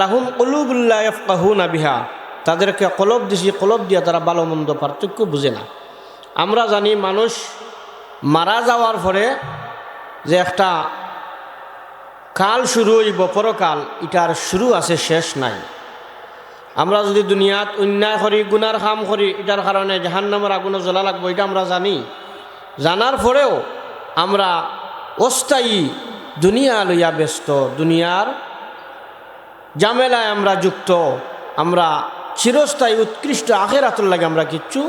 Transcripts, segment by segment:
লাহুম কুলুবুল লা ইয়াফকাহুনা বিহা, তাদেরকে কলব দিছি, কলব দিয়া তারা ভালো মন্দ পার্থক্য বুঝে না। আমরা জানি মানুষ মারা যাওয়ার পরে যে একটা কাল শুরু হইব, পরকাল, এটার শুরু আছে, শেষ নাই। আমরা যদি দুনিয়াত অন্যায় করি, গুনার কাম করি, এটার কারণে জাহান্নামের আগুনে জ্বলা লাগবো, এটা আমরা জানি। জানার পরেও আমরা অস্থায়ী দুনিয়া লইয়া ব্যস্ত, দুনিয়ার জামেলায় আমরা যুক্ত। আমরা চিরস্থায়ী উৎকৃষ্ট আখিরাতুর লাগে আমরা কিচ্ছু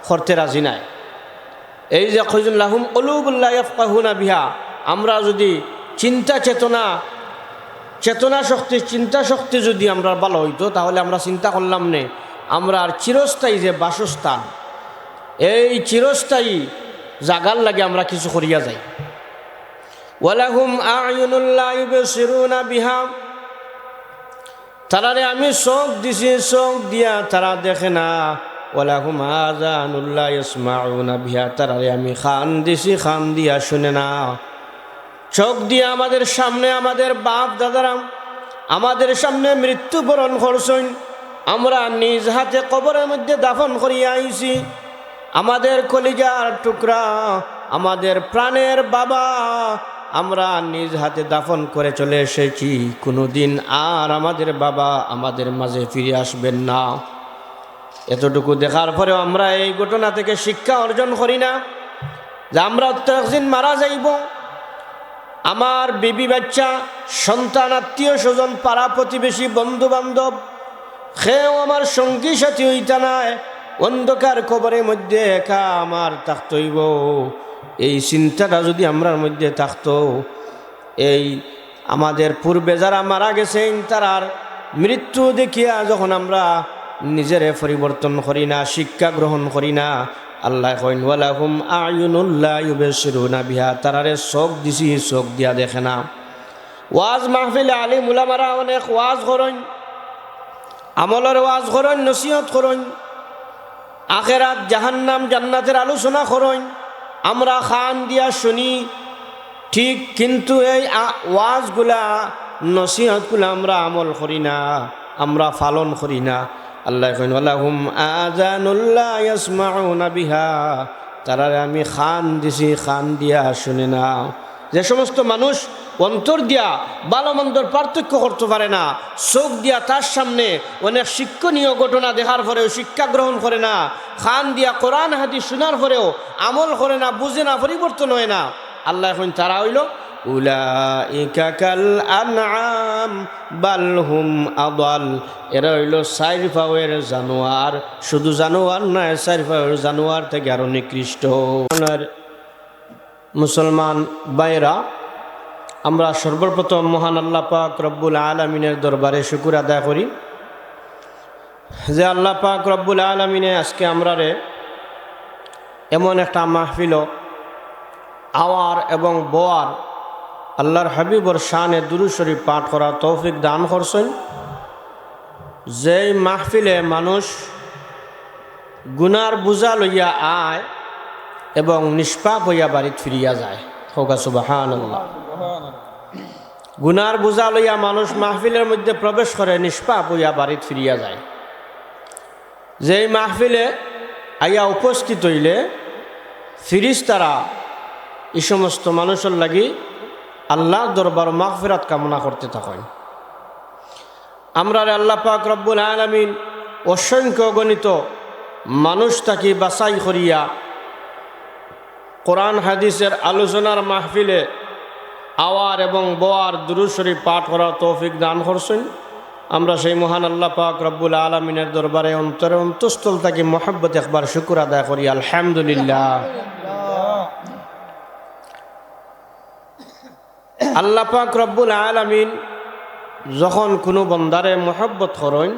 করতে রাজি নাই। এই যে কইজন লাহুম কুলুবুল লা ইয়াফকাহুনা বিহা, আমরা যদি চেতনা শক্তি, চিন্তা শক্তি যদি আমরা ভালো হইতো, তাহলে আমরা চিন্তা করলাম নে আমরা আর চিরস্থায়ী যে বাসস্থান, এই চিরস্থায়ী জাগার লাগে আমরা কিছু করিয়া যাই। ওয়ালাহুম আ'য়ুনুল লা ইউবসিরুনা বিহা, তারারে আমি চোখ দিছি, চোখ দিয়া তারা দেখে না। ওয়ালাহুম আযানুল লা ইয়াসমাউনা বিহা, তারারে আমি কান দিছি, কান দিয়া শুনে না। চোখ দিয়া আমাদের সামনে আমাদের বাপ দাদারা আমাদের সামনে মৃত্যুবরণ করছেন, আমরা নিজ হাতে কবরের মধ্যে দাফন করিয়া আইছি। আমাদের কলিজার টুকরা, আমাদের প্রাণের বাবা আমরা নিজ হাতে দাফন করে চলে এসেছি। কোনোদিন আর আমাদের বাবা আমাদের মাঝে ফিরে আসবেন না। এতটুকু দেখার পরেও আমরা এই ঘটনা থেকে শিক্ষা অর্জন করি না যে আমরা তো একদিন মারা যাইব। আমার বিবি বাচ্চা, সন্তান, আত্মীয় স্বজন, পাড়া প্রতিবেশী, বন্ধু বান্ধব, খেয়েও আমার সঙ্গী সাথী হইতা নাই। অন্ধকার কবরের মধ্যে একা আমার থাকতে হইব। এই চিন্তাটা যদি আমরার মধ্যে থাকতো, এই আমাদের পূর্বে যারা মারা গেছেন তারার মৃত্যু দেখিয়া যখন আমরা নিজেরে পরিবর্তন করি না, শিক্ষা গ্রহণ করি না, আল্লাহ কইন ওয়ালাহুম আ'য়ুনুল লা ইউবসিরুনা বিহা, তারারে চোখ দিছি, চোখ দিয়া দেখে না। ওয়াজ মাহফিলে আলিম উলামারা অনেক ওয়াজ করেন, আমলের ওয়াজ করেন, নসিহত করেন, আখিরাত জাহান্নাম জান্নাতের আলোচনা করেন, আমরা কান দিয়া শুনি ঠিক, কিন্তু এই ওয়াজগুলা নসিহতগুলা আমরা আমল করি না, আমরা পালন করি না। আল্লাহ কইন ওয়ালাহুম আযানুল লা ইয়াসমাউনা বিহা, তারারে আমি কান দিছি, কান দিয়া শুনে না। যে সমস্ত মানুষ অন্তর দিয়া ভালো মন্দর পার্থক্য করতে পারে না, চোখ দিয়া তার সামনে অনেক শিক্ষণীয় ঘটনা দেখার পরেও শিক্ষা গ্রহণ করে না, কান দিয়া কোরআন হাদিস শোনার পরেও আমল করে না, বুঝে না, পরিবর্তন হয় না, আল্লাহ এখন তারা হইল উলাইকা কাল আনআম বাল হুম আদাল, এরা হইল চার পাওয়ের জানোয়ার। শুধু জানোয়ার নয়, চার পাওয়ের জানোয়ার থেকে আরো নিকৃষ্ট। মুসলমান ভাইরা, আমরা সর্বপ্রথম মহান আল্লাহ পাক রব্বুল আলামিনের দরবারে শুকর আদায় করি যে আল্লাহ পাক রব্বুল আলামিনে আজকে আমরারে এমন একটা মাহফিল আওয়ার এবং বোয়ার আল্লাহর হাবিবর শানে দুরূদ শরীফ পাঠ করা তৌফিক দান করছেন। যেই মাহফিলে মানুষ গুনার বোঝা লইয়া আয় এবং নিষ্পাপ হইয়া বাড়িতে ফিরিয়া যায়। হোকা সুবহানাল্লাহ। গুনার বোঝা লইয়া মানুষ মাহফিলের মধ্যে প্রবেশ করে, নিষ্পাপ হইয়া বাড়িতে ফিরিয়া যায়। যেই মাহফিলে আইয়া উপস্থিত হইলে ফিরিস্তারা এই সমস্ত মানুষের লাগি আল্লাহর দরবার মাগফিরাত কামনা করতে থাকেন। আমরা আল্লাহ পাক রব্বুল আলামিন অসংখ্য গণিত মানুষ তাকে বাছাই করিয়া কোরআন হাদিসের আলোচনার মাহফিলে আওয়ার এবং বোয়ার দুরূদ শরীফ পাঠ করার তৌফিক দান করছেন। আমরা সেই মহান আল্লাহ পাক রব্বুল আলামিনের দরবারে অন্তরে অন্তঃস্থল থেকে মহব্বত একবার শুকর আদায় করি, আলহামদুলিল্লাহ। আল্লাহ পাক রব্বুল আলামিন যখন কোনো বন্দারে মহব্বত করেন,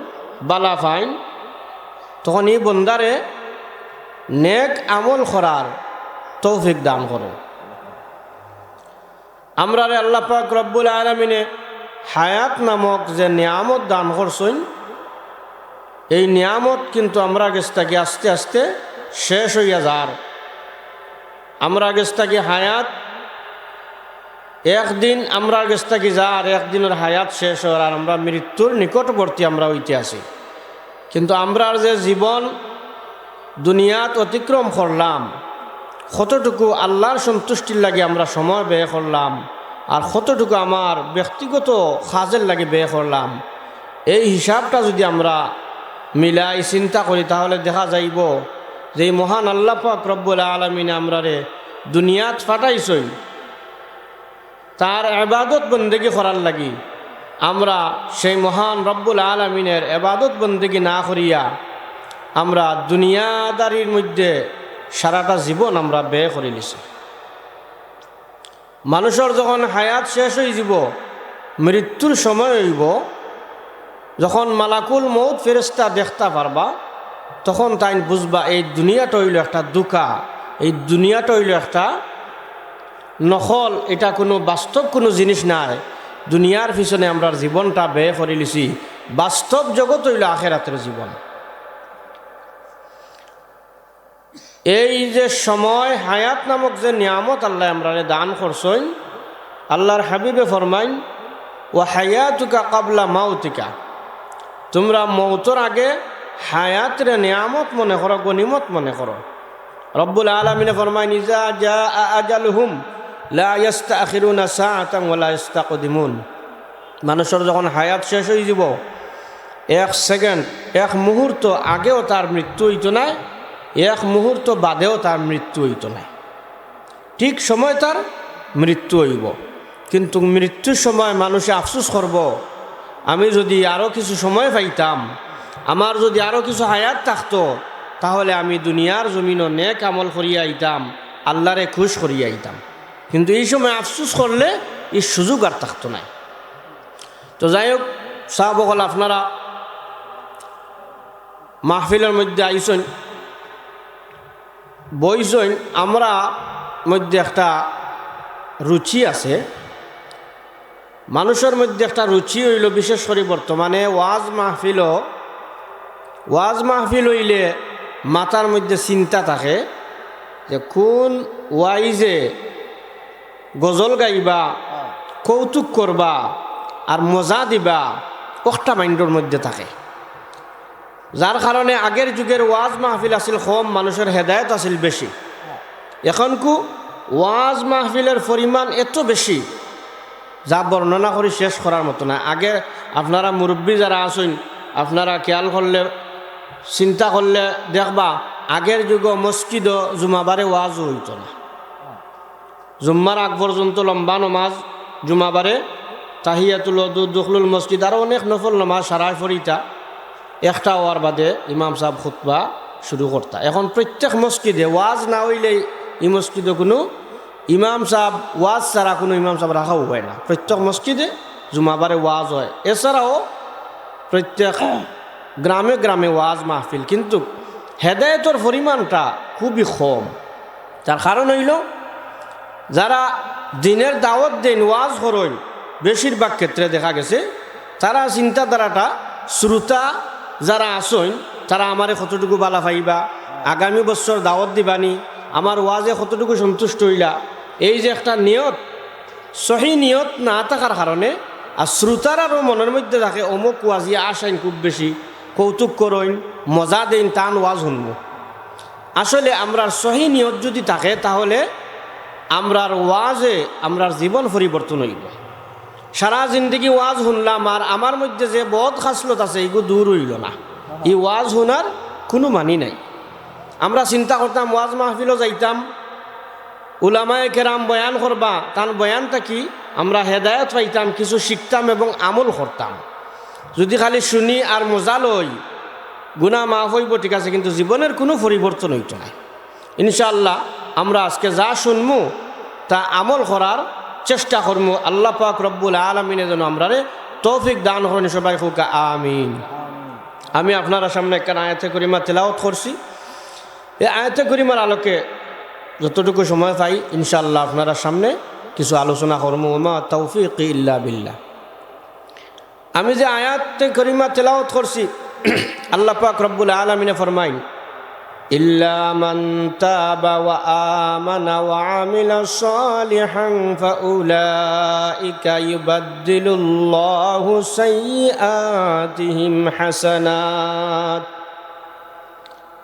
বালা পাইন, তখন এই বন্দারে নেক আমল করার তৌফিক দান করেন। আমরা আল্লাহ পাক রব্বুল আলামিনে হায়াত নামক যে নিয়ামত দান করছেন, এই নিয়ামত কিন্তু আমরা গেছটাকে আস্তে আস্তে শেষ হইয়া যার। আমরা গেছটাকে হায়াত একদিন আমরা গেছ থাকি যা আর একদিনের হায়াত শেষ হওয়ার আর আমরা মৃত্যুর নিকটবর্তী আমরা হইতে আসি। কিন্তু আমরা যে জীবন দুনিয়াত অতিক্রম করলাম কতটুকু আল্লাহর সন্তুষ্টির লাগে আমরা সময় ব্যয় করলাম আর কতটুকু আমার ব্যক্তিগত কাজের লাগে ব্যয় করলাম, এই হিসাবটা যদি আমরা মিলাই চিন্তা করি তাহলে দেখা যাইব যে এই মহান আল্লাহ পাক রব্বুল আলামিন আমরারে দুনিয়াত ফাটাইছই তার ইবাদত বন্দেগী করার লাগি। আমরা সেই মহান রব্বুল আলামিনের ইবাদত বন্দেগী না করিয়া আমরা দুনিয়াদারির মধ্যে সারাটা জীবন আমরা ব্যয় করে নিছি। মানুষের যখন হায়াত শেষ হয়ে যাব, মৃত্যুর সময় হইব, যখন মালাকুল মউত ফেরেশতা দেখতে পারবা তখন তাই বুঝবা এই দুনিয়াটা হইল একটা দুকা, এই দুনিয়াটা হইল একটা নকল, এটা কোনো বাস্তব কোনো জিনিস নাই। দুনিয়ার পিছনে আমরা জীবনটা ব্যয় করে লিছি, বাস্তব জগৎ হইল আখিরাতের জীবন। এই যে সময় হায়াত নামক যে নিয়ামত আল্লাহ আমরা দান করছেন, আল্লাহর হাবিবে ফরমাইন ও হায়াতুকা কাবলা মাউতিকা, তোমরা মৌতর আগে হায়াতের নিয়ামত মনে করো, গনিমত মনে করো। রব্বুল আলামিনে ফরমাইন ইজা জা আজালুহুম লা ইস্তাখিরুনা সাআতান ওয়া লা ইস্তাকদিমুন, মানুষের যখন হায়াত শেষ হয়ে যাব, এক সেকেন্ড এক মুহূর্ত আগেও তার মৃত্যু হইতো না, এক মুহূর্ত বাদেও তার মৃত্যু হইতো না, ঠিক সময় তার মৃত্যু হইব। কিন্তু মৃত্যুর সময় মানুষে আফসোস করব, আমি যদি আরও কিছু সময় পাইতাম, আমার যদি আরও কিছু হায়াত থাকতো, তাহলে আমি দুনিয়ার জমিনও নেক আমল করিয়া আইতাম, আল্লাহরে খুশ করিয়া আইতাম। কিন্তু এই সময় আফসোস করলে এই সুযোগ আর থাকতো না। তো যাই হোক সাহাবকল, আপনারা মাহফিলের মধ্যে আইসেন, বইসেন, আমরা মধ্যে একটা রুচি আছে, মানুষের মধ্যে একটা রুচি হইল, বিশেষ করে বর্তমানে ওয়াজ মাহফিল হইলে মাথার মধ্যে চিন্তা থাকে যে কোন ওয়াইজে গজল গাইবা, কৌতুক করবা আর মজা দিবা, একটা মাইন্ডের মধ্যে থাকে। যার কারণে আগের যুগের ওয়াজ মাহফিল আছিল কম, মানুষের হেদায়েত আছিল বেশি। এখনকু ওয়াজ মাহফিলের পরিমাণ এত বেশি যা বর্ণনা করে শেষ করার মতো না। আগে আপনারা মুরব্বী যারা আছেন, আপনারা খেয়াল করলে চিন্তা করলে দেখবা আগের যুগ মসজিদ জুমাবারে ওয়াজ হইত না, জুম্মার আগ পর্যন্ত লম্বা নমাজ, জুমাবারে তাহিয়াতুল ওযু, দুখলুল মসজিদ, আরও অনেক নফল নমাজ সারাই ফরিতা, একটা হওয়ার বাদে ইমাম সাহেব খুতবা শুরু করতা। এখন প্রত্যেক মসজিদে ওয়াজ না হইলে এই মসজিদে কোনো ইমাম সাহেব ওয়াজ ছাড়া কোনো ইমাম সাহেব রাখাও হয় না। প্রত্যেক মসজিদে জুমাবারে ওয়াজ হয়, এছাড়াও প্রত্যেক গ্রামে গ্রামে ওয়াজ মাহফিল, কিন্তু হেদায়েতের পরিমাণটা খুবই কম। তার কারণ হইল যারা দিনের দাওয়াত দেন, ওয়াজ করেন, বেশিরভাগ ক্ষেত্রে দেখা গেছে তারা চিন্তাধারাটা শ্রোতা যারা আসেন তারা আমারে কতটুকু বালা পাইবা, আগামী বছর দাওয়াত দিবানি, আমার ওয়াজে কতটুকু সন্তুষ্ট হইলা, এই যে একটা নিয়ত, সহি নিয়ত না থাকার কারণে আর শ্রোতারারও মনের মধ্যে থাকে অমুক ওয়াজি আসেন খুব বেশি, কৌতুক করেন, মজা দেন, টান ওয়াজ শুনবো। আসলে আমরার সহি নিয়ত যদি থাকে তাহলে আমরার ওয়াজে আমরার জীবন পরিবর্তন হইব। সারা জিন্দগি ওয়াজ শুনলাম আর আমার মধ্যে যে বদ খাসলত আছে এগুলো দূর হইল না, এই ওয়াজ শোনার কোনো মানি নাই। আমরা চিন্তা করতাম ওয়াজ মাহফিলও যাইতাম, উলামায়ে কেরাম বয়ান করবা, তার বয়ানটা কি আমরা হেদায়ত পাইতাম, কিছু শিখতাম এবং আমল করতাম। যদি খালি শুনি আর মজা লই, গুনাহ মাফ হইব ঠিক আছে, কিন্তু জীবনের কোনো পরিবর্তন হইত না। ইনশাআল্লাহ আমরা আজকে যা শুনমু তা আমল করার চেষ্টা করবো। আল্লাহ পাক রব্বুল আলামিনের জন্য আমরা তৌফিক দান করেন, সবাই হোক আমিন। আমি আপনারা সামনে একটা আয়াতে করিমা তেলাওয়াত করছি, এই আয়াতে করিমার আলোকে যতটুকু সময় পাই ইনশাআল্লাহ আপনারা সামনে কিছু আলোচনা করবো। ওমা তৌফিক ইল্লা বিল্লাহ। আমি যে আয়াতে করিমা তেলাওয়াত করছি, আল্লাহ পাক রব্বুল আলামিনে ফরমাইন ইল্লা মান তাবা ওয়া আমানা ওয়া আমিলা সালিহান ফাউলাইকা ইউবাদদিলুল্লাহু সাইয়্যাতিহিম হাসানাত।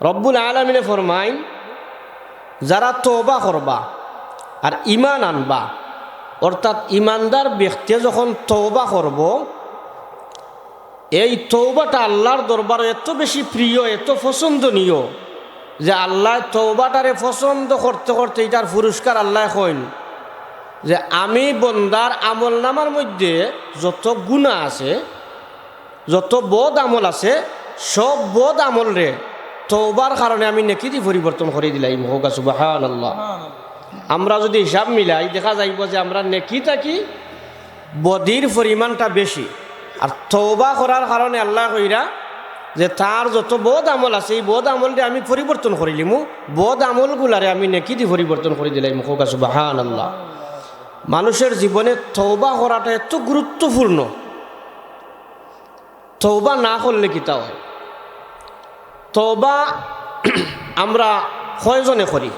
রব্বুল আলামিনে ফরমায়, যারা তওবা করবা আর ঈমান আনবা, অর্থাৎ ঈমানদার ব্যক্তি যখন তওবা করব, এই তওবাটা আল্লাহর দরবারে এত বেশি প্রিয়, এত পছন্দনীয় যে আল্লাহ তওবাটারে পছন্দ করতে করতে এটার পুরস্কার আল্লাহ কইন যে আমি বন্দার আমল নামার মধ্যে যত গুনাহ আছে, যত বদ আমল আছে, সব বদ আমল রে তওবার কারণে আমি নেকি দি পরিবর্তন করে দিলাম। হোক সুবহানাল্লাহ। আমরা যদি হিসাব মিলাই দেখা যাইব যে আমরা নেকি থাকি বদির পরিমাণটা বেশি, আর তওবা করার কারণে আল্লাহ কইরা যে তার যত বদ আমল আছে এই বদ আমলটা আমি পরিবর্তন করিলিমু, বদ আমলগুলারে আমি নেকি দি পরিবর্তন করে দিলাম। হোক সুবহানাল্লাহ। মানুষের জীবনে তওবা করাটা এত গুরুত্বপূর্ণ। তওবা না করলে কিতা হয়? তওবা আমরা কয়জনে করি?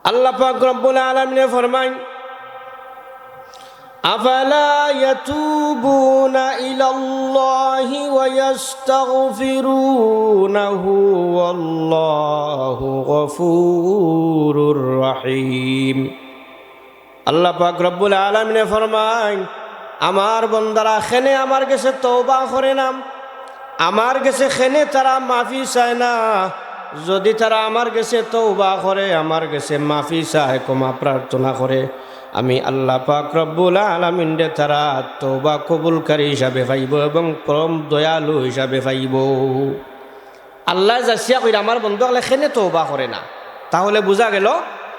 আল্লাহ পাক রব্বুল আলামিন ফরমায়, আফালা ইয়াতুবুনা ইলাল্লাহি ওয়া ইস্তাগফিরুনাহু ওয়াল্লাহু গফুরুর রহিম। আল্লাহ পাক রব্বুল আলামিন ফরমায়, আমার বান্দারা খেনে আমার কাছে তওবা করে না, আমার কাছে খেনে তারা মাফি চায় না। যদি তারা আমার কাছে তওবা করে, আমার কাছে মাফি চায়, ক্ষমা প্রার্থনা করে, আমি আল্লাহ পাক রব্বুল আলামিন রে তারা তওবা কবুলকারী হিসাবে পাইব এবং পরম দয়ালু হিসাবে পাইব। আল্লাহ যাচিয়া কইরা আমার বন্ধুসকলে খেনে তওবা করে না, তাহলে বোঝা গেল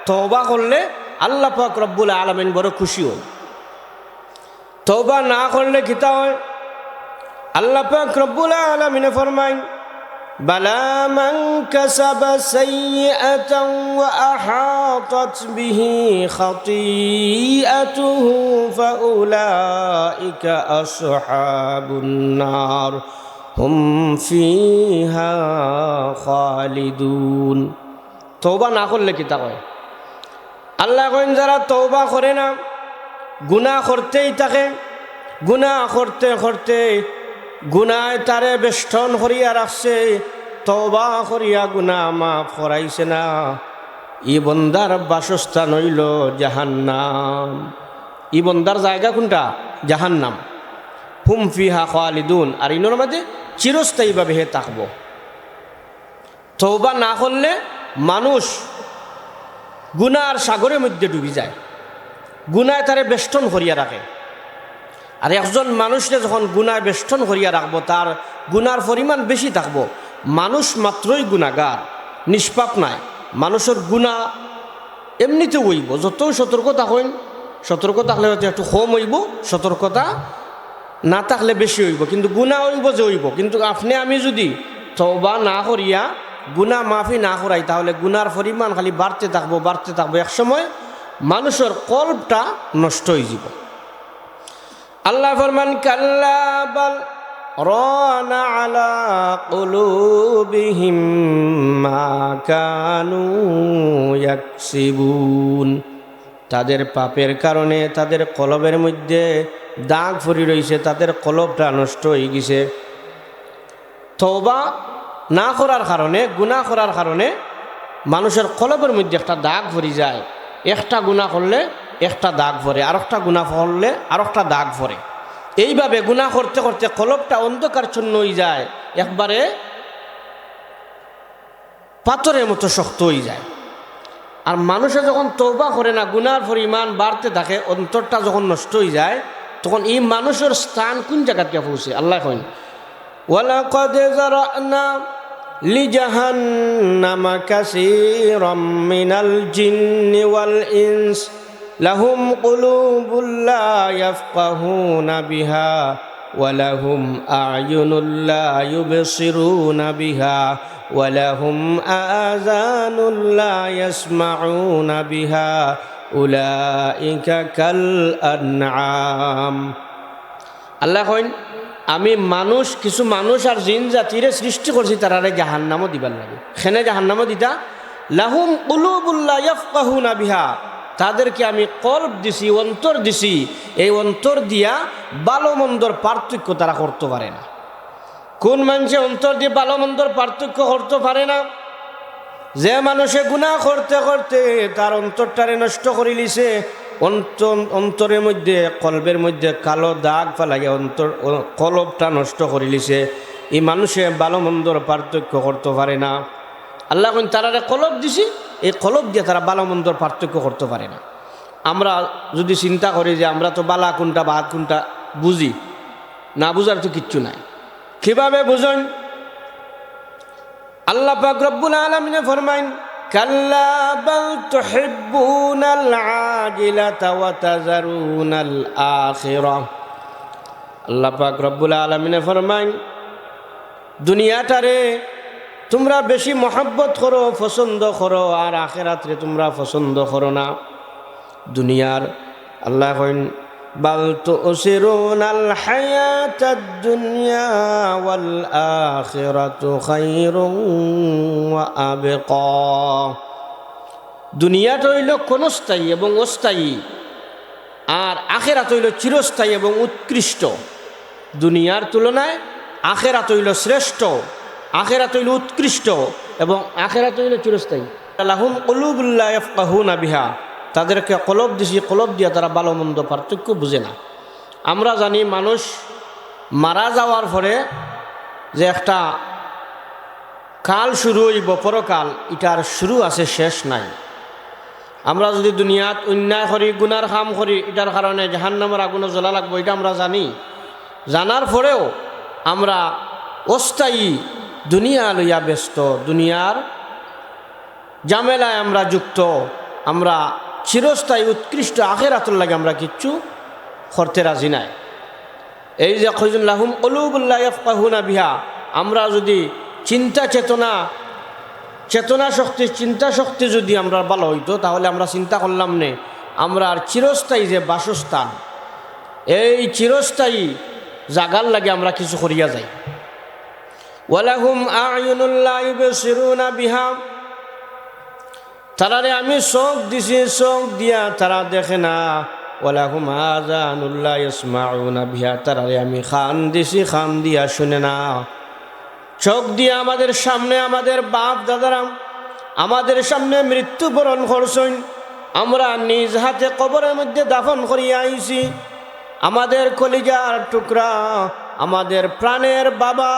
তওবা করলে আল্লাহ পাক রব্বুল আলামিন বড় খুশি হন। তওবা না করলে কিতা হয়? আল্লাহ পাক রব্বুল আলামিন ফরমায়, বালা মান কাসাবা সাইয়্যাতান ওয়া আহাতাত বিহি খাতিআতুহু ফাউলাইকা আসহাবুন নার হুম ফিহা খালিদুন। তওবা না করলে কিতা হয়? আল্লাহ কইন যারা তওবা করে না, গুনাহ করতেই থাকে, গুনাহ করতে করতে গুনায় তারে বেষ্টন করিয়া রাখছে, তওবা করিয়া গুনাহ মাফ করাইছে না, ই বন্দার বাসস্থান হইল জাহান্নাম। ই বন্দার জায়গা কোনটা? জাহান্নাম। হুম ফিহা খালিদুন, আর ইনোর মধ্যে চিরস্থায়ীভাবে হে থাকব। তওবা না করলে মানুষ গুনার সাগরের মধ্যে ডুবি যায়, গুনায় তারে বেষ্টন করিয়া রাখে। আর একজন মানুষকে যখন গুনায় বেষ্টন করিয়া রাখবো, তার গুনার পরিমাণ বেশি থাকবো। মানুষ মাত্রই গুনাহগার, নিষ্পাপ নাই। মানুষের গুনাহ এমনিতে হইব, যত সতর্কতা হইন, সতর্ক থাকলে হয়তো একটু কম হইব, সতর্কতা না থাকলে বেশি হইব, কিন্তু গুনাহ হইব যে হইব। কিন্তু আপনি আমি যদি তওবা না করিয়া গুনাহ মাফি না করাই, তাহলে গুনার পরিমাণ খালি বাড়তে থাকবো, বাড়তে থাকবো। একসময় মানুষের কল্পটা নষ্ট হয়ে যাব। আল্লাহ ফরমান, কাল্লা বাল রানা আলা কুলুবিহিম মা কানু ইয়াকসিবুন। তাদের পাপের কারণে তাদের কলবের মধ্যে দাগ ভরি রয়েছে, তাদের কলবটা নষ্ট হয়ে গেছে। তওবা না করার কারণে, গুনাহ করার কারণে মানুষের কলবের মধ্যে একটা দাগ ভরি যায়। একটা গুনাহ করলে একটা দাগ ভরে, আর একটা গুনাহ করলে আর একটা দাগ ভরে। এইভাবে গুনাহ করতে করতে কলবটা অন্ধকারচ্ছন্ন হয়ে যায়, একবারে পাথরের মতো শক্ত হয়ে যায়। আর মানুষে যখন তওবা করে না, গুনার পরিমাণ বাড়তে থাকে, অন্তরটা যখন নষ্ট হয়ে যায়, তখন এই মানুষের স্থান কোন জায়গাতে পৌঁছে? আল্লাহ কইন, ওয়ালাকাদ যারানা লিজাহান্নামা কাসীরাম মিনাল জিন্নি ওয়াল ইনস লাহুম কুলুবুন লা ইয়াফকাহুনা বিহা ওয়া লাহুম আ'য়ুনুন লা ইউবসিরুনা বিহা ওয়া লাহুম আযানুন লা ইয়াসমাউনা বিহা উলাইকা কাল আনআম। আল্লাহ কইন, আমি মানুষ কিছু মানুষ আর জিন জাতিরে সৃষ্টি করছি তারারে জাহান্নামও দিবার লাগে। সেনে জাহান্নামও দিতা লাহুম কুলুবুল লা ইয়াফকাহুনা বিহা, তাদেরকে আমি কলব দিছি, অন্তর দিছি, এই অন্তর দিয়া ভালো মন্দর পার্থক্য তারা করতে পারে না। কোন মানুষে অন্তর দিয়ে ভালো মন্দর পার্থক্য করতে পারে না? যে মানুষে গুনাহ করতে করতে তার অন্তরটারে নষ্ট করে লিছে, অন্তরের মধ্যে কলবের মধ্যে কালো দাগ ফেলাই কলবটা নষ্ট করে লিছে, এই মানুষে ভালো মন্দর পার্থক্য করতে পারে না। আল্লাহ তারারে কলব দিছি, এই কলব দিয়ে তারা ভালো মন্দর পার্থক্য করতে পারে না। আমরা যদি চিন্তা করি যে আমরা তো বালা কোনটা বাদ কোনটা বুঝি না, বুঝার তো কিচ্ছু নাই। কিভাবে বুঝেন? আল্লাহ পাক রব্বুল আলামিন ফরমাইন কাল্লা বাল তুহিব্বুনাল আজিলাতা ওয়া তাযারুনাল আখিরাহ। আল্লাহ পাক রব্বুল আলামিন ফরমাইন দুনিয়াটারে তোমরা বেশি মহব্বত করো, পছন্দ করো, আর আখিরাতরে তোমরা পছন্দ করো না। দুনিয়ার আল্লাহ কইন বাল তুসিরুনাল হায়াতাদ দুনিয়া ওয়াল আখিরাতু খায়রুন ওয়া আবকা। দুনিয়াটা হইল ক্ষণস্থায়ী এবং অস্থায়ী, আর আখিরাত হইল চিরস্থায়ী এবং উৎকৃষ্ট। দুনিয়ার তুলনায় আখিরাত হইল শ্রেষ্ঠ, আখিরাত হইল উৎকৃষ্ট এবং আখিরাত হইল চিরস্থায়ী। লাহুম কুলুবুল লা ইয়াফকাহুনা বিহা, তাদেরকে কলব দিছি, কলব দিয়া তারা ভালো মন্দ পার্থক্য বুঝে না। আমরা জানি মানুষ মারা যাওয়ার পরে যে একটা কাল শুরু হইব, পরকাল, এটার শুরু আছে, শেষ নাই। আমরা যদি দুনিয়াত অন্যায় করি, গুনার কাম করি, এটার কারণে জাহান্নামের আগুনে জ্বলা লাগবো, এটা আমরা জানি। জানার পরেও আমরা অস্থায়ী দুনিয়া লইয়া ব্যস্ত, দুনিয়ার ঝামেলায় আমরা যুক্ত, আমরা চিরস্থায়ী উৎকৃষ্ট আখিরাতুল লাগে আমরা কিচ্ছু করতে রাজি নাই। এই যে কইজন লাহুম কুলুবুল লা ইয়াফকাহুনা বিহা, আমরা যদি চেতনা শক্তি, চিন্তা শক্তি যদি আমরা ভালো হইতো, তাহলে আমরা চিন্তা করলাম নে আমরা আর চিরস্থায়ী যে বাসস্থান, এই চিরস্থায়ী জাগার লাগে আমরা কিছু করিয়া যাই। ওয়ালাহুম আ'য়ুনুল লা ইউবসিরুনা বিহা, তারারে আমি চোখ দিছি, চোখ দিয়া তারা দেখে না। ওয়ালাহুম আযানুল লা ইয়াসমাউনা বিহা, তারারে আমি কান দিছি, কান দিয়া শুনে না। চোখ দিয়া আমাদের সামনে আমাদের বাপ দাদারা আমাদের সামনে মৃত্যুবরণ করছেন, আমরা নিজ হাতে কবরের মধ্যে দাফন করিয়া আইছি। আমাদের কলিজার টুকরা, আমাদের প্রাণের বাবা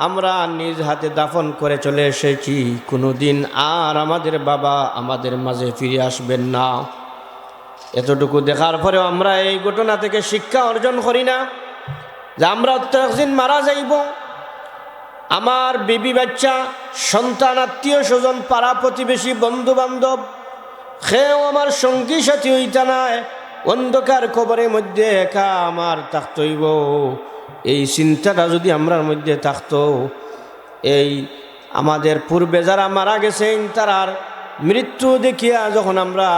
আমরা নিজ হাতে দাফন করে চলে এসেছি। কোনোদিন আর আমাদের বাবা আমাদের মাঝে ফিরে আসবেন না। এতটুকু দেখার পরেও আমরা এই ঘটনা থেকে শিক্ষা অর্জন করি না যে আমরা তো একদিন মারা যাইব। আমার বিবি বাচ্চা, সন্তান, আত্মীয় স্বজন, পাড়া প্রতিবেশী, বন্ধু বান্ধব, খেয়েও আমার সঙ্গী সাথী হইতা নাই। অন্ধকার কবরের মধ্যে একা আমার থাকতে হইব। এই চিন্তাটা যদি আমরার মধ্যে থাকতো, এই আমাদের পূর্বে যারা মারা গেছেন তারার মৃত্যু দেখিয়া যখন আমরা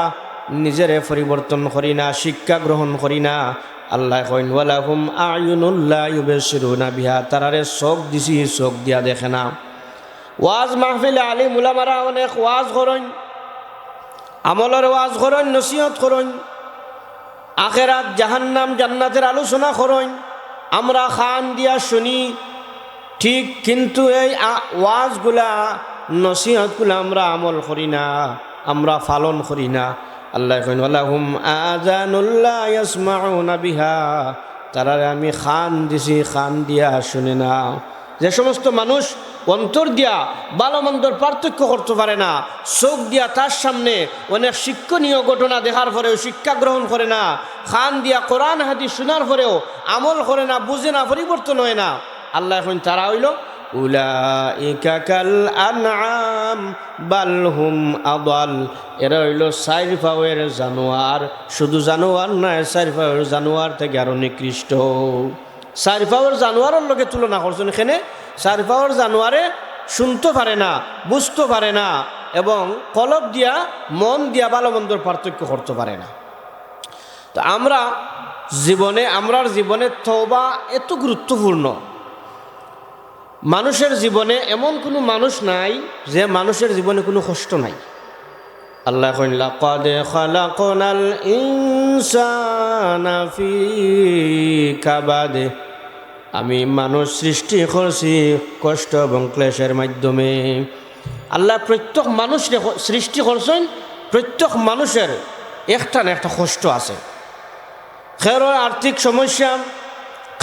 নিজেরে পরিবর্তন করি না, শিক্ষা গ্রহণ করি না, আল্লাহ কইন ওয়ালাহুম আ'য়ুনুল লা ইউবসিরুনা বিহা, তারারে চোখ দিছি, চোখ দিয়া দেখে না। ওয়াজ মাহফিলে আলিম উলামারা অনেক ওয়াজ করেন, আমলের ওয়াজ করেন, নসিহত করেন, আখিরাত জাহান্নাম জান্নাতের আলোচনা করেন, আমরা কান দিয়া শুনি ঠিক, কিন্তু এই ওয়াজগুলা নসিহতগুলা আমরা আমল করি না, আমরা পালন করি না। আল্লাহ কইন ওয়ালাহুম আযানুল লা ইয়াসমাউনা বিহা, তারারে আমি কান দিছি, কান দিয়া শুনে না। যে সমস্ত মানুষ অন্তর দিয়া ভালো মন্দর পার্থক্য করতে পারে না, চোখ দিয়া তার সামনে অনেক শিক্ষণীয় ঘটনা দেখার পরেও শিক্ষা গ্রহণ করে না, কান দিয়া কোরআন হাদিস শোনার পরেও আমল করে না, বুঝে না, পরিবর্তন হয় না, আল্লাহ এখন তারা হইল উলাইকা কাল আনআম বাল হুম আদাল, এরা হইল চার পাওয়ের জানোয়ার। শুধু জানোয়ার নয়, চার পাওয়ের জানোয়ার থেকে আরো নিকৃষ্ট। চার পাওয়ের জানোয়ারের লোকে তুলনা করছেন এখানে। চার পাওয়ের জানোয়ারে শুনতে পারে না, বুঝতে পারে না, এবং কলব দিয়া মন দিয়া ভালো মন্দর পার্থক্য করতে পারে না। তো আমরা জীবনে আমরার জীবনে তওবা এত গুরুত্বপূর্ণ। মানুষের জীবনে এমন কোনো মানুষ নাই যে মানুষের জীবনে কোনো কষ্ট নাই। আল্লাহ কইন লাকাদ খালাকনাল ইনসানা ফি কাবাদ, আমি মানুষ সৃষ্টি করছি কষ্ট এবং ক্লেশের মাধ্যমে। আল্লাহ প্রত্যেক মানুষকে সৃষ্টি করছেন, প্রত্যেক মানুষের একটা না একটা কষ্ট আছে। কারোর আর্থিক সমস্যা,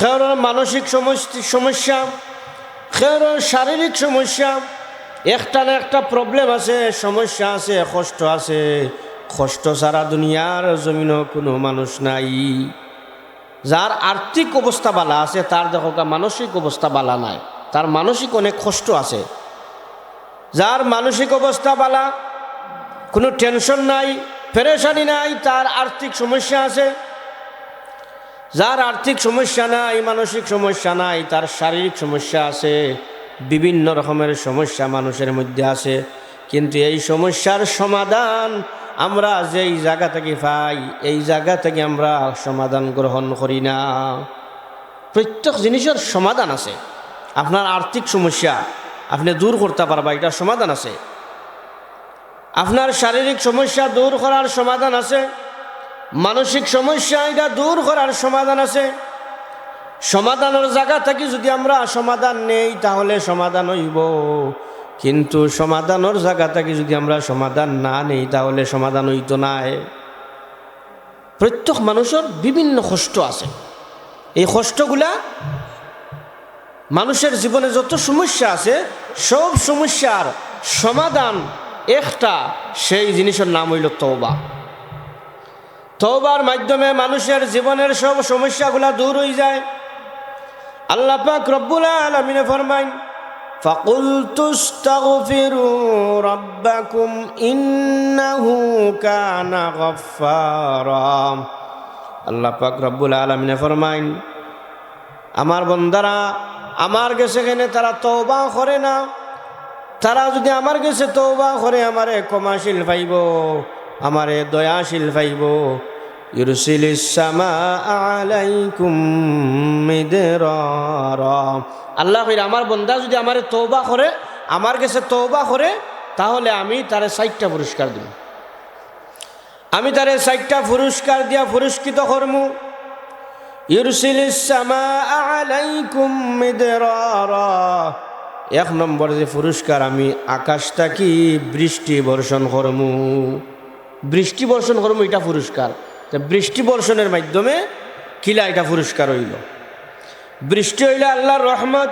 কারোর মানসিক সমস্যা, কারোর শারীরিক সমস্যা, একটা না একটা প্রবলেম আছে, সমস্যা আছে, কষ্ট আছে। কষ্ট ছাড়া দুনিয়ার জমিনও কোনো মানুষ নাই। যার আর্থিক অবস্থা বালা আছে তার দেখো মানসিক অবস্থা বালা নাই, তার মানসিক অনেক কষ্ট আছে। যার মানসিক অবস্থা বালা, কোনো টেনশন নাই, পেরেশানি নাই, তার আর্থিক সমস্যা আছে। যার আর্থিক সমস্যা নাই, মানসিক সমস্যা নাই, তার শারীরিক সমস্যা আছে। বিভিন্ন রকমের সমস্যা মানুষের মধ্যে আছে, কিন্তু এই সমস্যার সমাধান আমরা যেই জায়গা থেকে পাই, এই জায়গা থেকে আমরা সমাধান গ্রহণ করি না। প্রত্যেক জিনিসের সমাধান আছে। আপনার আর্থিক সমস্যা আপনি দূর করতে পারবা, এটার সমাধান আছে। আপনার শারীরিক সমস্যা দূর করার সমাধান আছে। মানসিক সমস্যা এটা দূর করার সমাধান আছে। সমাধানের জায়গা থেকে যদি আমরা সমাধান নেই তাহলে সমাধান হইব, কিন্তু সমাধানের জায়গা থেকে যদি আমরা সমাধান না নেই তাহলে সমাধান হইতো না। প্রত্যেক মানুষের বিভিন্ন কষ্ট আছে। এই কষ্টগুলা মানুষের জীবনে যত সমস্যা আছে সব সমস্যার সমাধান একটা, সেই জিনিসের নাম হইল তওবা। তওবার মাধ্যমে মানুষের জীবনের সব সমস্যাগুলা দূর হয়ে যায়। আল্লাহ পাক রব্বুল আলামিন ফরমায় ফাকুলতু আস্তাগফিরু রাব্বাকুম ইন্নাহু কানা গফফারা। আল্লাহ পাক রব্বুল আলামিন ফরমায় আমার বান্দারা আমার কাছে এখানে তারা তওবা করে না, তারা যদি আমার কাছে তওবা করে আমারে ক্ষমাশীল পাইব, আমারে দয়াশীল পাইব। ইউরসিলিস সামাআ আলাইকুম মিদরারা। আল্লাহ কইরা আমার বান্দা যদি আমারে তওবা করে, আমার কাছে তওবা করে, তাহলে আমি তারে 60টা পুরস্কার দিব। আমি তারে 60টা পুরস্কার দিয়া পুরস্কৃত করমু। ইউরসিলিস সামাআ আলাইকুম মিদরারা। এক নম্বর যে পুরস্কার, আমি আকাশটা কি বৃষ্টি বর্ষণ করমু। বৃষ্টি বর্ষণ করমু, এটা পুরস্কার। বৃষ্টি বর্ষণের মাধ্যমে কিলা এটা পুরস্কার হইল। বৃষ্টি হইলে আল্লাহর রহমত,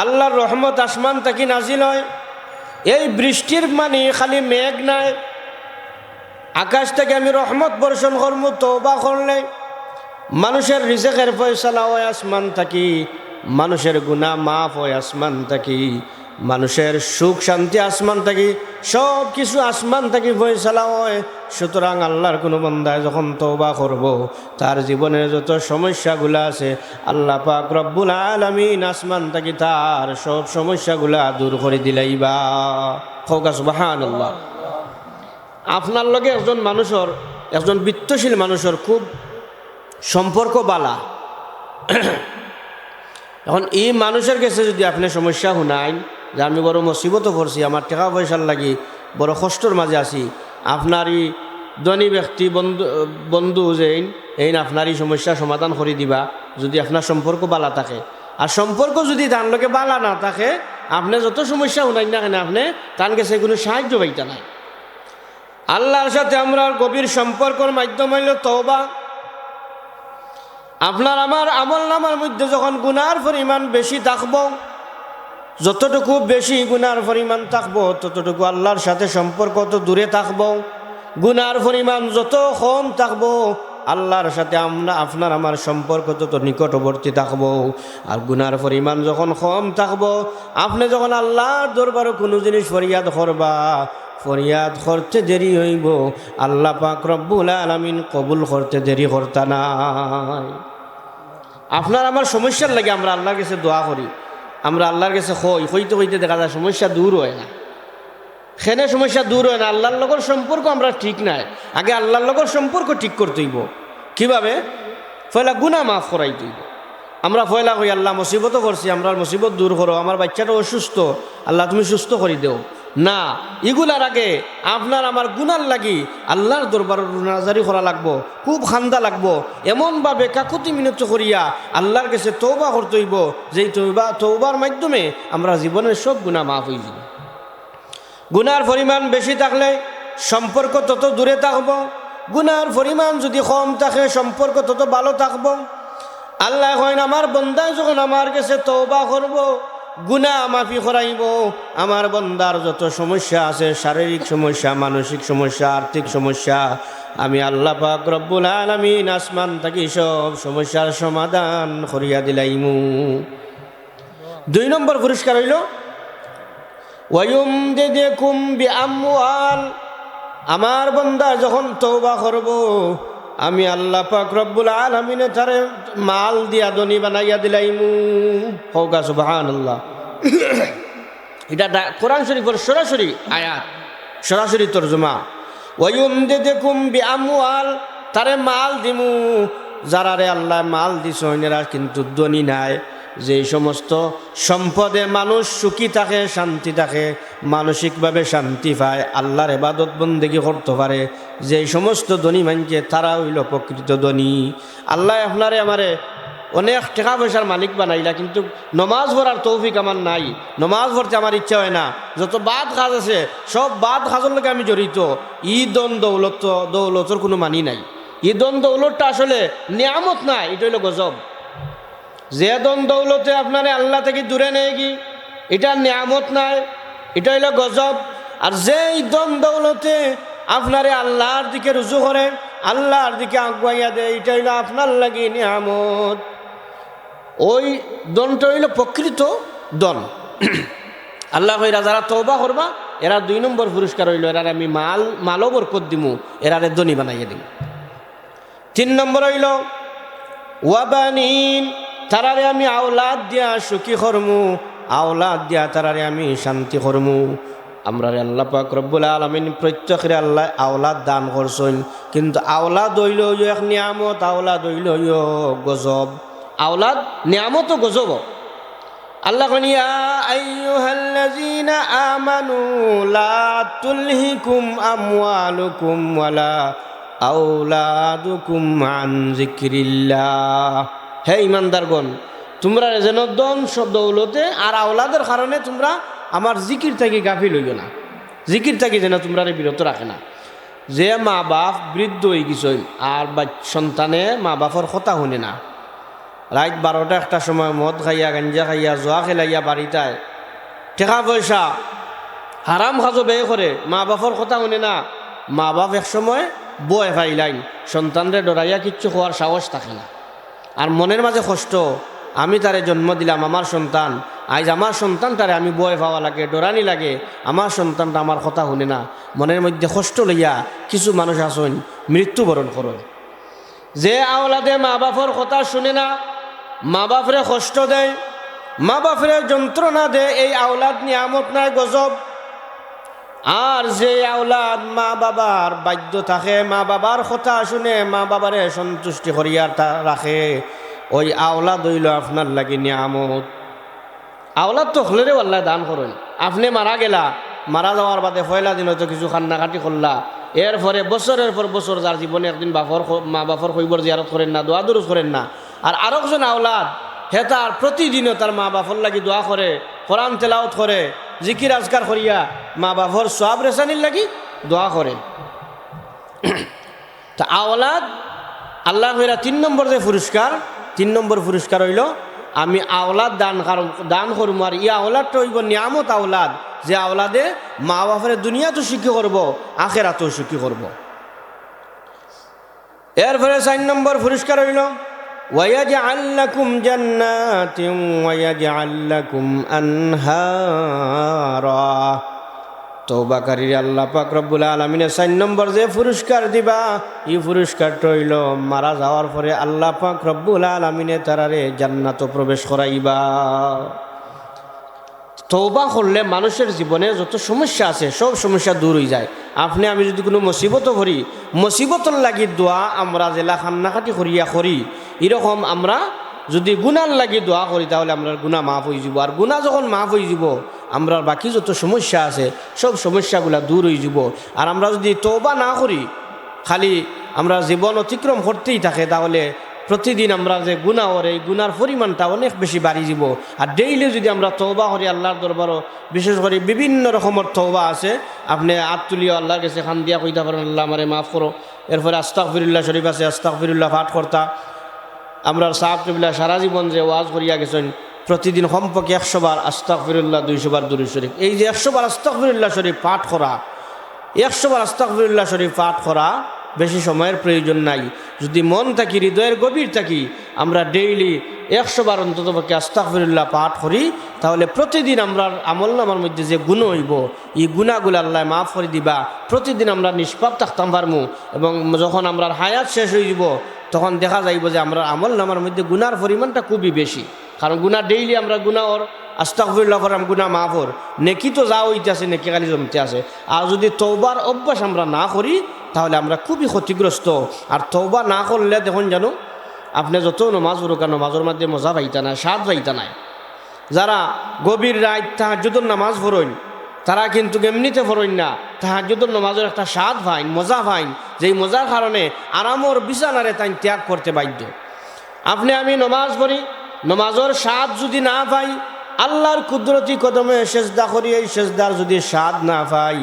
আল্লাহর রহমত আসমান থেকে নাজিল হয়। এই বৃষ্টির মানে খালি মেঘ নাই, আকাশ থেকে আমি রহমত বর্ষণ করমু। তওবা করলে মানুষের রিজেকের ফয়সালা হয় আসমান থাকি, মানুষের গুনাহ মাফ হয় আসমান থাকি, মানুষের সুখ শান্তি আসমান থাকি, সব কিছু আসমান থাকি ফয়সালা হয়। সুতরাং আল্লাহর কোনো বান্দায় যখন তওবা করব, তার জীবনের যত সমস্যাগুলো আছে আল্লাহ পাক রব্বুল আলামিন আসমান থাকি তার সব সমস্যাগুলা দূর করে দিলাইবা। হোক সুবহানাল্লাহ। আপনার লগে একজন মানুষের, একজন বিত্তশীল মানুষের খুব সম্পর্ক বালা। এখন এই মানুষের কাছে যদি আপনি সমস্যা শুনাইন যে আমি বড় মুসিবত পড়ছি, আমার টাকা পয়সার লাগি বড় কষ্টর মাঝে আছি, আপনারই ধনী ব্যক্তি বন্ধু যেইন এই আপনারই সমস্যা সমাধান করে দিবা, যদি আপনার সম্পর্ক বালা থাকে। আর সম্পর্ক যদি তার লোকে বালা না থাকে, আপনি যত সমস্যা শুনাইন না কেন আপনি তার কাছে কোনো সাহায্য পাইতা নাই। আল্লাহর সাথে আমরা গভীর সম্পর্কের মাধ্যম হইল তওবা। আপনার আমার আমল নামার মধ্যে যখন গুনার পরিমাণ বেশি থাকব, যতটুকু বেশি গুনার পরিমাণ থাকবো ততটুকু আল্লাহর সাথে সম্পর্ক তো দূরে থাকব। গুনার পরিমাণ যত কম থাকবো আল্লাহর সাথে আপনার আমার সম্পর্ক তত নিকটবর্তী থাকব। আর গুনার পরিমাণ যখন কম থাকবো, আপনি যখন আল্লাহর দরবারে কোনো জিনিস ফরিয়াদ করবা, ফরিয়াদ করতে দেরি হইব, আল্লাহ পাক রব্বুল আলামিন কবুল করতে দেরি করতা নাই। আপনার আমার সমস্যার লাগে আমরা আল্লাহর কাছে দোয়া করি, আমরা আল্লাহর কাছে হইতে হইতে দেখা যায় সমস্যা দূর হয় না। সেনে সমস্যা দূর হয় না, আল্লাহর লগর সম্পর্ক আমরা ঠিক নাই। আগে আল্লাহর লগর সম্পর্ক ঠিক করতে হইব। কিভাবে? পয়লা গুনাহ মাফ করাই দিব। আমরা পয়লা কই আল্লাহ মুসিবতও করছি, আমরা মুসিবত দূর করো, আমার বাচ্চাটা অসুস্থ, আল্লাহ তুমি সুস্থ করে দেও না। এগুলার আগে আপনার আমার গুনার লাগি আল্লাহর দরবার নাজারি করা লাগবো, খুব খান্দা লাগবো, এমনভাবে কাকুতি মিনতি করিয়া আল্লাহর কাছে তওবা করতে হইব, যেই তওবার মাধ্যমে আমরা জীবনের সব গুনাহ মাফ হয়ে যাব। গুনার পরিমাণ বেশি থাকলে সম্পর্ক তত দূরে থাকবো, গুনার পরিমাণ যদি কম থাকে সম্পর্ক তত ভালো থাকবো। আল্লাহ কইন আমার বন্দা যখন আমার কাছে তওবা করব, গুনাহ মাফি করাইব, আমার বন্দার যত সমস্যা আছে, শারীরিক সমস্যা, মানসিক সমস্যা, আর্থিক সমস্যা, আমি আল্লাহ পাক রব্বুল আলামিন আসমান থাকি সব সমস্যার সমাধান করিয়া দিলাইমু। 2 নম্বর পুরস্কার হইল ওয়ায়ুমদিদকুম বিআমওয়াল। আমার বন্দা যখন তওবা করব, আমি আল্লাহ পাক রব্বুল আলামিনে তারে মাল দিয়া ধনী বানাইয়া দিলাইমু। হোগা সুবহানাল্লাহ। এটা কোরআন শরীফের সরাসরি আয়াত, সরাসরি তরজমা। ওয়ায়ুমদিদকুম বিআমওয়াল, তারে মাল দিমু। যারারে আল্লাহ মাল দিছ এরা কিন্তু ধনী নাই। যে সমস্ত সম্পদে মানুষ সুখী থাকে, শান্তি থাকে, মানসিকভাবে শান্তি পায়, আল্লাহর ইবাদত বন্দেগী করতে পারে, যে সমস্ত ধনী মানছে তারা হইল প্রকৃত ধনী। আল্লাহ আপনারে আমারে অনেক টাকা পয়সার মালিক বানাইলা, কিন্তু নমাজ পড়ার তৌফিক আমার নাই, নমাজ পড়তে আমার ইচ্ছা হয় না। যত বাদ কাজ আছে সব বাদ কাজের লোকে আমি জড়িত। দন দৌলতর কোনো মানি নাই। দন দৌলতটা আসলে নিয়ামত নাই, এটা হইল গজব। যে দন দৌলতে আপনারে আল্লাহ থেকে দূরে নেয় কি, এটা নিয়ামত নাই, এটা হইল গজব। আর যে দন দৌলতে আপনারে আল্লাহর দিকে রুজু করে, আল্লাহর দিকে আগুয়াইয়া দেয়, এটা হইল আপনার লাগি নিয়ামত। ওই দনটা হইল প্রকৃত দন। আল্লাহ কইরা যারা তওবা করবা এরা 2 নম্বর পুরস্কার হইল এরার আমি মালও বরকত দিমু, এরারে ধনী বানাইয়া দিমু। 3 নম্বর হইল ওয়াবানিন, তারারে আমি আওলাদ দিয়া সুখী করমু, আওলাদ দিয়া তারারে আমি শান্তি করমু। আমরা আল্লাহ পাক রব্বুল আলামিন প্রত্যেকের আল্লাহ আওলাদ দান করছেন, কিন্তু আওলাদ হইল এক নিয়ামত, আওলাদ হইল গজব। আওলাদ নিয়ামত ও গজব। আল্লাহ ইয়া আইয়ুহাল্লাযীনা আমানু লা তুলহিকুম আমওয়ালুকুম ওয়ালা আওলাদুকুম আন যিকরিল্লাহ। হে ইমানদারগণ, তোমরা যেন ধন দৌলতে আর আওলাদের কারণে তোমরা আমার জিকির থেকে গাফিল হইও না, জিকির থেকে যেন তোমরা বিরত রাখে না। যে মা বাপ বৃদ্ধ হয়ে গেছেন আর সন্তানে মা বাপর কথা শুনে না, রাত 12টা 1টার সময় মদ খাইয়া গাঞ্জা খাইয়া জোয়া খেলাইয়া বাড়িটায় টাকা পয়সা হারাম খাজো ব্যয় করে, মা বাপর কথা শুনে না। মা বাপ এক সময় বয় ফাইলাইন, সন্তানরে ডরাইয়া কিচ্ছু হওয়ার সাহস থাকে না। আর মনের মাঝে কষ্ট, আমি তারে জন্ম দিলাম, আমার সন্তান, আজ আমার সন্তানটারে আমি বয় পাওয়া লাগে, ডরানি লাগে, আমার সন্তানটা আমার কথা শুনে না। মনের মধ্যে কষ্ট লইয়া কিছু মানুষ আসেন মৃত্যুবরণ করেন। যে আওলাদে মা বাপর কথা শুনে না, মা বাপরে কষ্ট দেয়, মা বাপরে যন্ত্রণা দেয়, এই আওলাদ নিয়ামত নাই, গজব। আর যে আওলাদ মা বাবার বাধ্য থাকে, মা বাবার কথা শুনে, মা বাবারে সন্তুষ্টি করিয়া রাখে, ওই আওলাদ হইল আপনার লাগি নিয়ামত। আওলাদ তো হলেও আল্লাহ দান করেন। আপনি মারা গেলা, মারা যাওয়ার বাদে পয়লা দিন হয়তো কিছু কান্নাকাটি করলা, এরপরে বছরের পর বছর যার জীবনে একদিন মা বাপর কইবর জিয়ারত করেন না, দোয়া দুরুজ করেন না। আর আরেকজন আওলাদ হে তার প্রতিদিনও তার মা বাপর লাগি দোয়া করে, কোরআন তেলাওয়াত করে, জিকির আজকার করিয়া মা বাপর সওয়াব রেসানির লাগি দোয়া করে। তা আওলাদ আল্লাহ কইরা 3 নম্বর যে পুরস্কার, 3 নম্বর পুরস্কার হইল আমি আওলাদ দান করবো। আর ই আওলাদটা হইব নিয়ামত আওলাদ, যে আওলাদে মা বাপের দুনিয়াতেও সুখী করব, আখেরাতেও সুখী করব। এরপরে 4 নম্বর পুরস্কার হইল ওয়ায়াজআল লাকুম জান্নাতিন ওয়ায়াজআল লাকুম আনহারা। তওবাকারী আল্লাহ পাক রব্বুল আলামিনের 4 নম্বর যে পুরস্কার দিবা, এই পুরস্কারটা হইল মারা যাওয়ার পরে আল্লাহ পাক রব্বুল আলামিনে তারারে জান্নাতে প্রবেশ করাইবা। তওবা করলে মানুষের জীবনে যত সমস্যা আছে সব সমস্যা দূর হয়ে যায়। আপনি আমি যদি কোনো মুসিবতও করি, মুসিবতর লাগি দোয়া আমরা জেলা খান্নাখাটি করি এরকম আমরা যদি গুনার লাগি দোয়া করি তাহলে আমরা গুনাহ মাফ হয়ে যাব। আর গুনাহ যখন মাফ হয়ে যাব আমরা বাকি যত সমস্যা আছে সব সমস্যাগুলা দূর হয়ে যাব। আর আমরা যদি তওবা না করি, খালি আমরা জীবন অতিক্রম করতেই থাকে, তাহলে প্রতিদিন আমরা যে গুনাহ করি এই গুনার পরিমাণটা অনেক বেশি বাড়ি যাব। আর ডেইলি যদি আমরা তওবা করি আল্লাহর দরবারও, বিশেষ করে বিভিন্ন রকমের তওবা আছে, আপনি হাত তুলিও আল্লাহর কাছে খান দিয়া কইতে পারেন আল্লাহ আমারে মাফ করো। এরপরে আস্তাগফিরুল্লাহ শরীফ আছে, আস্তাগফিরুল্লাহ পাঠ করতা। আমরা সাহাব কিবলা সারা জীবন যে ওয়াজ করিয়া গেছেন প্রতিদিন কমপক্ষে 100 বার আস্তাগফিরুল্লাহ, 200 বার দুরূদ শরীফ। এই যে 100 বার আস্তাগফিরুল্লাহ শরীফ পাঠ করা, 100 বার আস্তাগফিরুল্লাহ শরীফ পাঠ করা বেশি সময়ের প্রয়োজন নাই। যদি মন থাকি, হৃদয়ের গভীর থাকি, আমরা ডেইলি 100 বার অন্ততপক্ষে আস্তাগফিরুল্লাহ পাঠ করি, তাহলে প্রতিদিন আমরা আমলনামার মধ্যে যে গুণ হইব এই গুণাগুলো আল্লাহ মাফ করে দিবা। প্রতিদিন আমরা নিষ্পাপ থাকতাম পারমু, এবং যখন আমরা হায়াত শেষ হয়ে যাব তখন দেখা যাইব যে আমরা আমলনামার মধ্যে গুনার পরিমাণটা খুবই বেশি। কারণ গুনাহ ডেইলি আমরা গুনাহ ওর আস্তাগফিরুল্লাহ করলাম, গুনাহ মাফ ওর, নেকি তো যা হইতে আছে নেকি খালি জমতে আছে। আর যদি তওবার অভ্যাস আমরা না করি তাহলে আমরা খুবই ক্ষতিগ্রস্ত। আর তওবা না করলে দেখুন জানো, আপনি যত নমাজ পড়ুক নমাজের মধ্যে মজা পাইতা না, স্বাদ পাইতা নাই। যারা গভীর রাত তাহাজ্জুদের নামাজ পড়েন তারা কিন্তু এমনিতে পড়েন না, তাহাজ্জুদের নামাজের একটা স্বাদ পাইন, মজা পাইন, যেই মজার কারণে আরামর বিছানারে তাই ত্যাগ করতে বাধ্য। আপনি আমি নমাজ পড়ি, নমাজের স্বাদ যদি না পাই, আল্লাহর কুদরতি কদমে সেজদা করি, এই সেজদার যদি স্বাদ না পাই,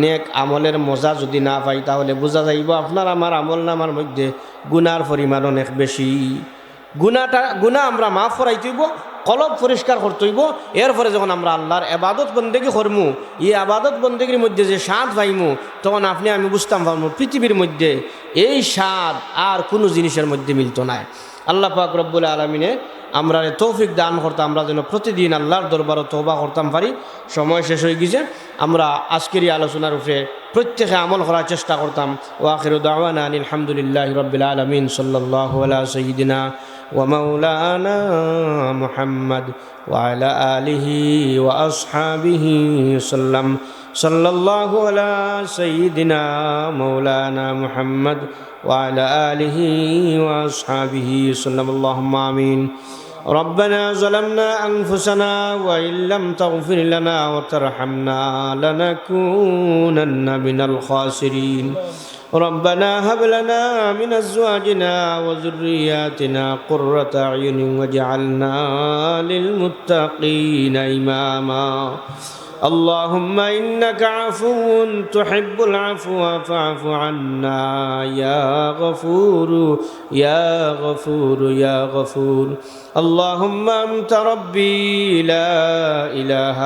নেক আমলের মজা যদি না পাই, তাহলে বোঝা যাইব আপনার আমার আমল নামার মধ্যে গুনার পরিমাণ অনেক বেশি। গুনাহ আমরা মাফ করাইতে হইব, কলব পরিষ্কার করতে হইব। এরপরে যখন আমরা আল্লাহর ইবাদত বন্দেগী করমু, এই ইবাদত বন্দেগীর মধ্যে যে স্বাদ পাইমু, তখন আপনি আমি বুঝতাম পারমু পৃথিবীর মধ্যে এই স্বাদ আর কোনো জিনিসের মধ্যে মিলত নাই। আল্লাহ পাক রব্বুল আলামিনে আমরা তৌফিক দান করতাম, আমরা যেন প্রতিদিন আল্লাহর দরবারে তওবা করতাম পারি। সময় শেষ হয়ে গেছে, আমরা আজকের এই আলোচনার উপরে প্রত্যেকে আমল করার চেষ্টা করতাম। ওয়া আখিরু দাওয়ানা আনিল হামদুলিল্লাহি রাব্বিল আলামিন সাল্লাল্লাহু আলা সাইয়্যিদিনা ওয়া মাওলানা মুহাম্মদ ওয়া আলা আলিহি ওয়া আসহাবিহি সাল্লাম। সাল্লাল্লাহু আলা সাইয়্যিদিনা মাওলানা মুহাম্মদ ওয়া আলা আলিহি ওয়া আসহাবিহি সাল্লাম। আল্লাহুম্মা আমিন। ربنا ظلمنا أنفسنا وإن لم تغفر لنا وترحمنا لنكونن من الخاسرين. ربنا هب لنا من أزواجنا وذرياتنا قرة أعين واجعلنا للمتقين إماما. اللهم إنك عفو تحب العفو فاعف عنا يا غفور يا غفور يا غفور. اللهم أنت ربي لا إله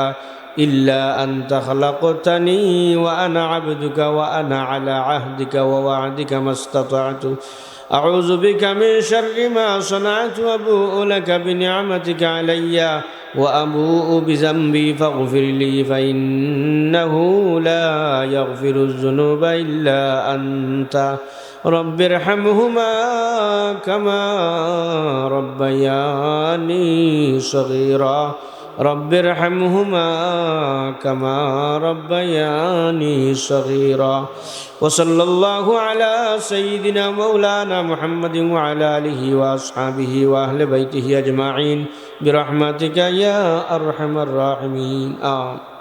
إلا أنت خلقتني وأنا عبدك وأنا على عهدك ووعدك ما استطعت. أعوذ بك من شر ما صنعت وأبوء لك بنعمتك علي وأبوء بذنبي فاغفر لي فإنه لا يغفر الذنوب إلا أنت. رب ارحمهما كما ربياني صغيرا. رب ارحمهما كما ربياني صغيرا. وصلى الله على سيدنا مولانا محمد وعلى آله وأصحابه وأهل بيته أجمعين برحمتك يا أرحم الراحمين. آمين.